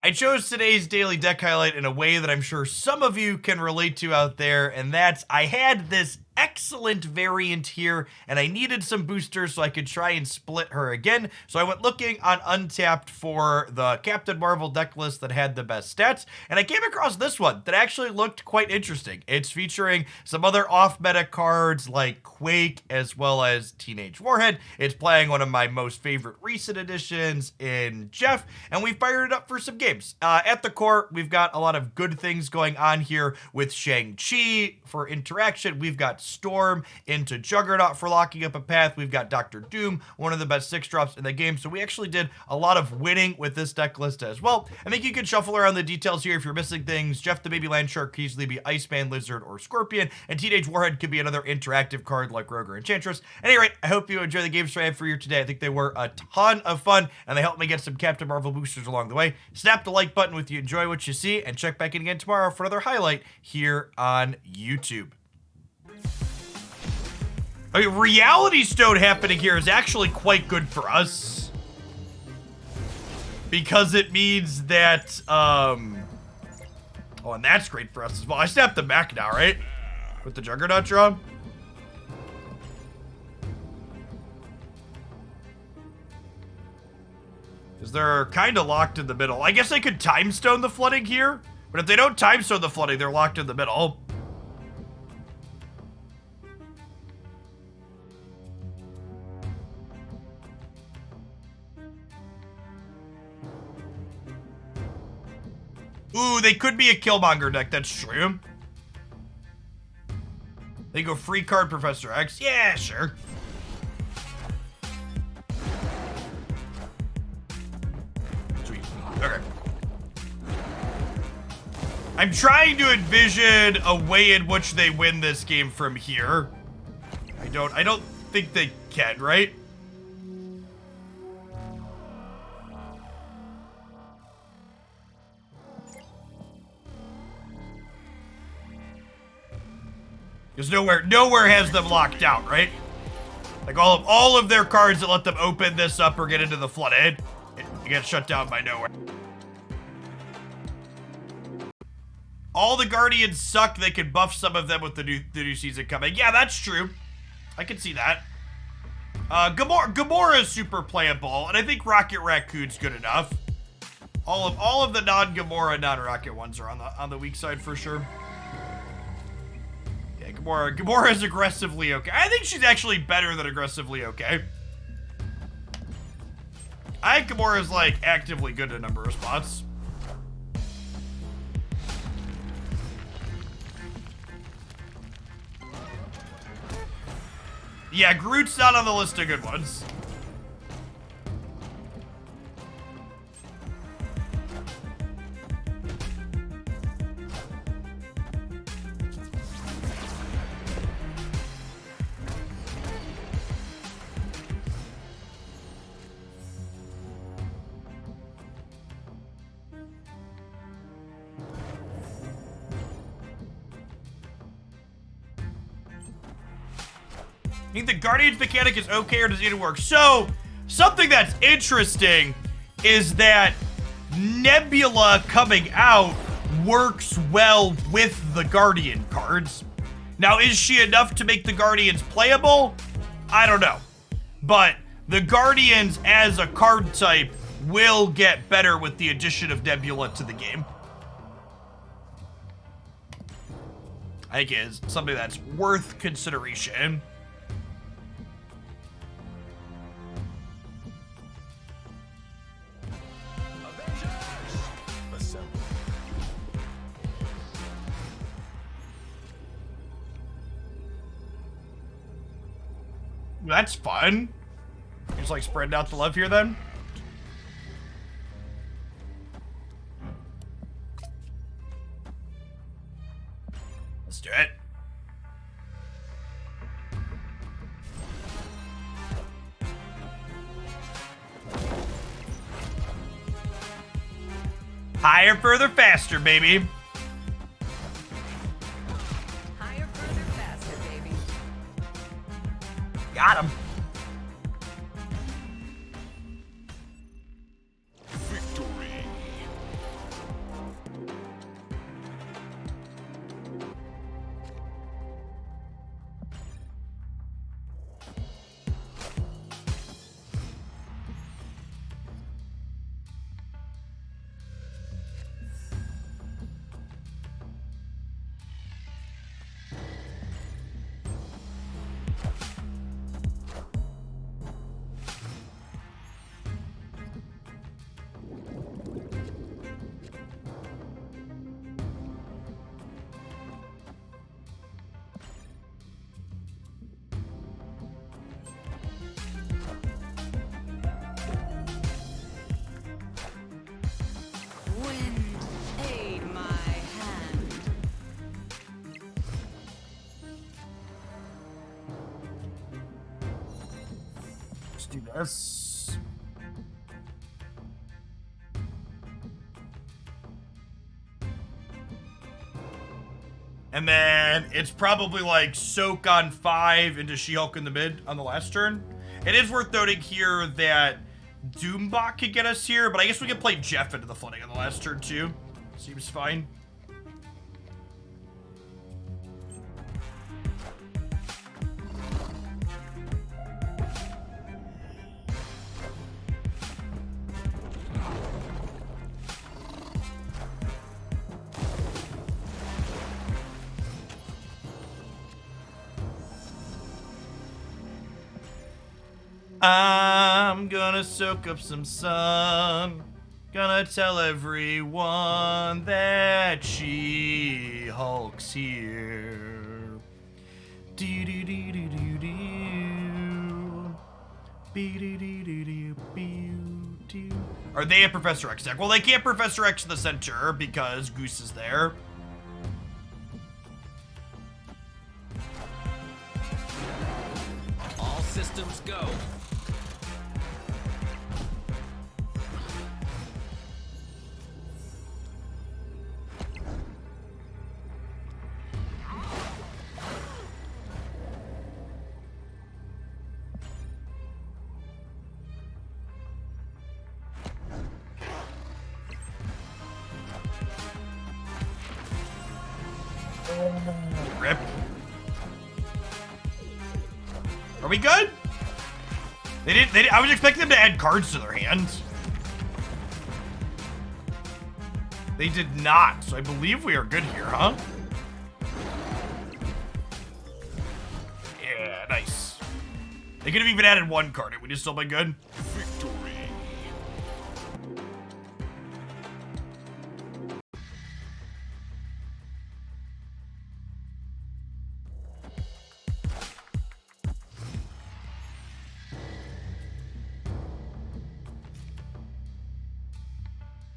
I chose today's daily deck highlight in a way that I'm sure some of you can relate to out there, and that's I had this excellent variant here, and I needed some boosters so I could try and split her again. So I went looking on Untapped for the Captain Marvel deck list that had the best stats, and I came across this one that actually looked quite interesting. It's featuring some other off-meta cards like Quake as well as Teenage Warhead. It's playing one of my most favorite recent additions in Jeff, and we fired it up for some games. At the core, we've got a lot of good things going on here with Shang-Chi for interaction. We've got Storm into Juggernaut for locking up a path. We've got Doctor Doom, one of the best 6-drops in the game. So we actually did a lot of winning with this deck list as well. I think you can shuffle around the details here if you're missing things. Jeff the Baby Land Shark could easily be Iceman, Lizard, or Scorpion, and Teenage Warhead could be another interactive card like Rogue or Enchantress. At any rate, I hope you enjoy the games I had for you today. I think they were a ton of fun, and they helped me get some Captain Marvel boosters along the way. Snap the like button if you enjoy what you see, and check back in again tomorrow for another highlight here on YouTube. Okay, Reality Stone happening here is actually quite good for us, because it means that, oh, and that's great for us as well. I snapped them back now, right? With the Juggernaut draw. Because they're kind of locked in the middle. I guess they could Time Stone the flooding here, but if they don't Time Stone the flooding, they're locked in the middle. Ooh, they could be a Killmonger deck, that's true. They go free card Professor X. Yeah, sure. Sweet. Okay. I'm trying to envision a way in which they win this game from here. I don't think they can, right? Because nowhere has them locked out, right? Like all of their cards that let them open this up or get into the flooded, it gets shut down by nowhere. All the Guardians suck. They can buff some of them with the new season coming. Yeah, that's true. I can see that. Gamora is super playable, and I think Rocket Raccoon's good enough. All of the non-Gamora, non-Rocket ones are on the weak side for sure. Yeah, Gamora is aggressively okay. I think she's actually better than aggressively okay. I think Gamora is like actively good in a number of spots. Yeah, Groot's not on the list of good ones. I think the Guardians mechanic is okay, or does it need to work? So, something that's interesting is that Nebula coming out works well with the Guardian cards. Now, is she enough to make the Guardians playable? I don't know. But the Guardians as a card type will get better with the addition of Nebula to the game. I think is something that's worth consideration. That's fun. Just like spreading out the love here then. Let's do it. Higher, further, faster, baby. Higher, further, faster, baby. Got him. Victory. Yes. And then it's probably like Soak on 5 into She-Hulk in the mid on the last turn. It is worth noting here that Doombot could get us here, but I guess we could play Jeff into the flooding on the last turn too. Seems fine. I'm gonna soak up some sun. Gonna tell everyone that She-Hulk's here. Do do do do do do. Be do do do do do. Are they a Professor X deck? Well, they can't Professor X in the center because Goose is there. All systems go. Rip. Are we good? They didn't. I was expecting them to add cards to their hands. They did not, so I believe we are good here, huh? Yeah, nice. They could have even added one card. Would you still been good? Victory.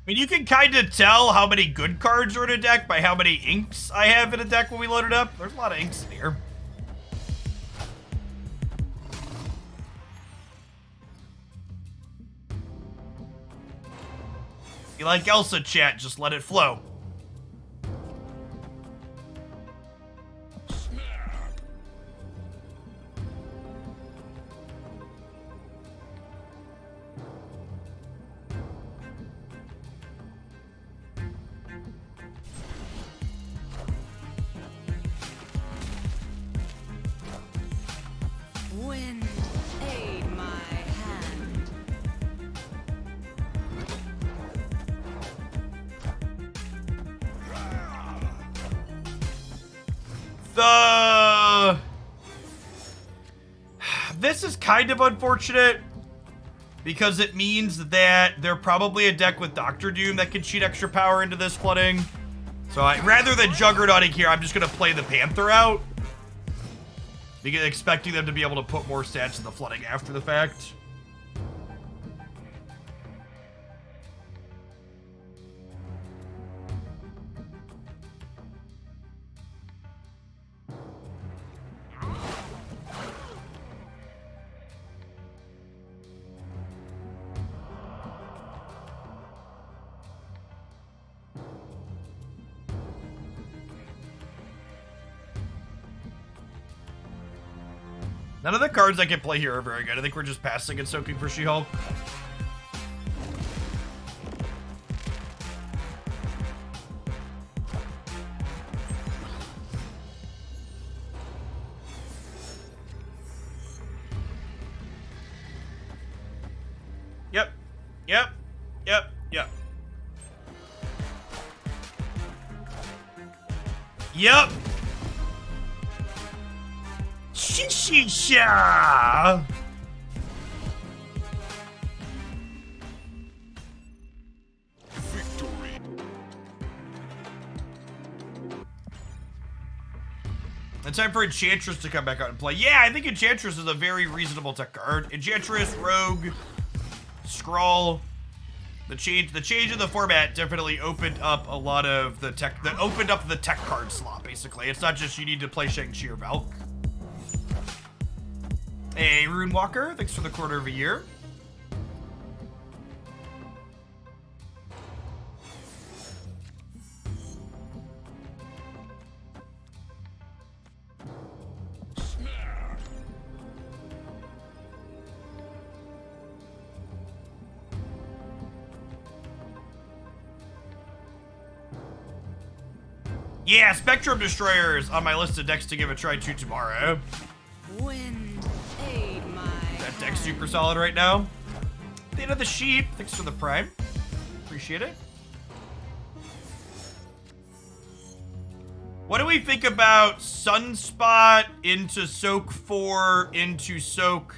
I mean, you can kind of tell how many good cards are in a deck by how many inks I have in a deck when we load it up. There's a lot of inks in here. You like Elsa, chat, just let it flow. Wind, aid my hand. This is kind of unfortunate because it means that they're probably a deck with Doctor Doom that can cheat extra power into this flooding. So rather than Juggernauting here, I'm just gonna play the Panther out, because expecting them to be able to put more stats in the flooding after the fact. None of the cards I can play here are very good. I think we're just passing and soaking for She-Hulk. Yep. Yep. Yep. Yep. Yep. Shishisha. Victory. It's time for Enchantress to come back out and play. Yeah, I think Enchantress is a very reasonable tech card. Enchantress, Rogue, Skrull. The change in the format definitely opened up a lot of the tech. That opened up the tech card slot. Basically, it's not just you need to play Shang-Chi or Valk. Hey, Rune Walker, thanks for the quarter of a year. Yeah, Spectrum Destroyer is on my list of decks to give a try to tomorrow. Wind, aid my That deck's hand. super solid right now. Thing of the Sheep, thanks for the prime. Appreciate it. What do we think about Sunspot into Soak 4 into Soak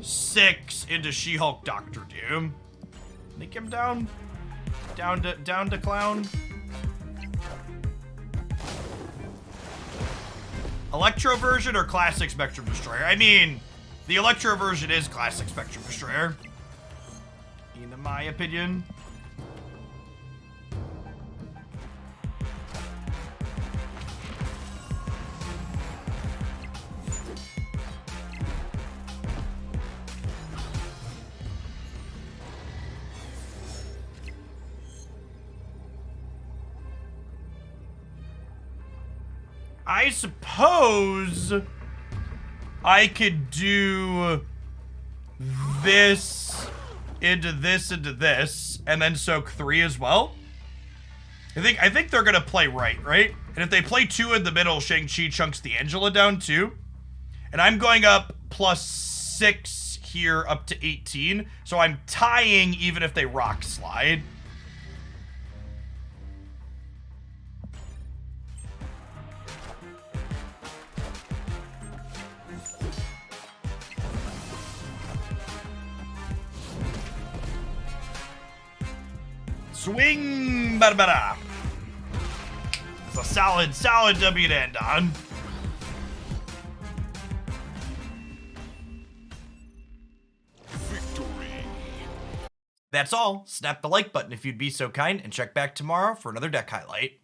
6 into She-Hulk Doctor Doom? Make him down to clown. Electro version or classic Spectrum Destroyer? I mean, the Electro version is classic Spectrum Destroyer, in my opinion. I suppose I could do this into this into this, and then soak 3 as well. I think they're gonna play right? And if they play 2 in the middle, Shang-Chi chunks the Angela down too. And I'm going up +6 here up to 18, so I'm tying even if they rock slide. Swing, bada. It's a solid W to end on. Victory. That's all. Snap the like button if you'd be so kind, and check back tomorrow for another deck highlight.